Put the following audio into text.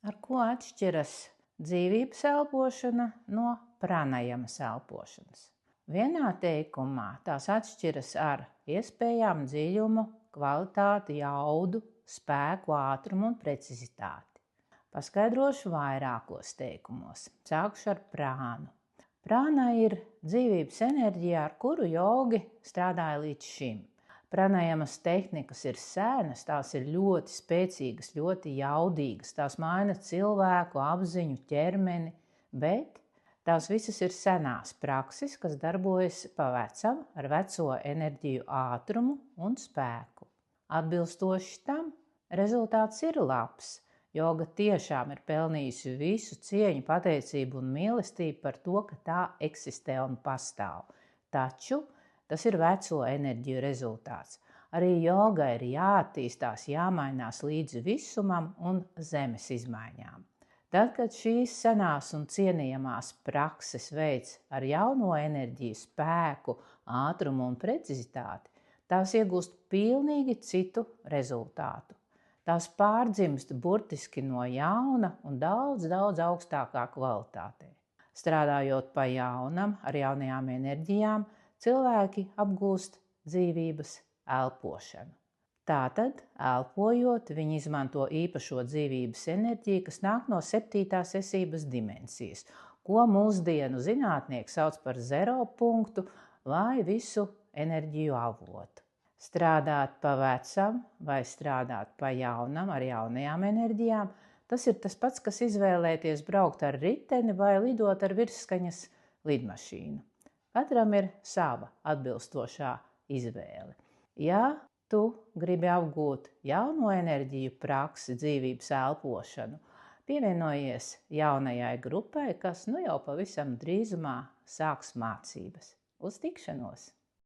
Ar ko atšķiras dzīvības elpošana no pranajamas elpošanas? Vienā teikumā tās atšķiras ar iespējām, dziļumu, kvalitāti, jaudu, spēku, ātrumu un precizitāti. Paskaidrošu vairākos teikumos. Sākšu ar prānu. Prāna ir dzīvības enerģija, ar kuru jogi strādāja līdz šim. Pranajamas tehnikas ir senas, tās ir ļoti spēcīgas, ļoti jaudīgas, tās maina cilvēku, apziņu, ķermeni, bet tās visas ir senās prakses, kas darbojas pa vecam ar veco enerģiju ātrumu un spēku. Atbilstoši tam rezultāts ir labs. Joga tiešām ir pelnījusi visu cieņu, pateicību un mīlestību par to, ka tā eksistē un pastāv. Taču tas ir veco enerģiju rezultāts. Arī joga ir jāattīstās, jāmainās līdzi visumam un zemes izmaiņām. Tad, kad šīs senās un cienījamās prakses veids ar jauno enerģiju, spēku, ātrumu un precizitāti, tās iegūst pilnīgi citu rezultātu. Tās pārdzimst burtiski no jauna un daudz augstākā kvalitātē. Strādājot pa jaunam, ar jaunajām enerģijām, cilvēki apgūst dzīvības elpošanu. Tātad, elpojot, viņi izmanto īpašo dzīvības enerģiju, kas nāk no 7. esības dimensijas, ko mūsdienu zinātnieki sauc par zero punktu vai visu enerģiju avotu. Strādāt pa vecam vai strādāt pa jaunam ar jaunajām enerģijām, tas ir tas pats, kas izvēlēties braukt ar riteni vai lidot ar virsskaņas lidmašīnu. Katram ir sava atbilstošā izvēle. Ja tu gribi apgūt jauno enerģiju praksi, dzīvības elpošanu, pievienojies jaunajai grupai, kas jau pavisam drīzumā sāks mācības. Uz tikšanos!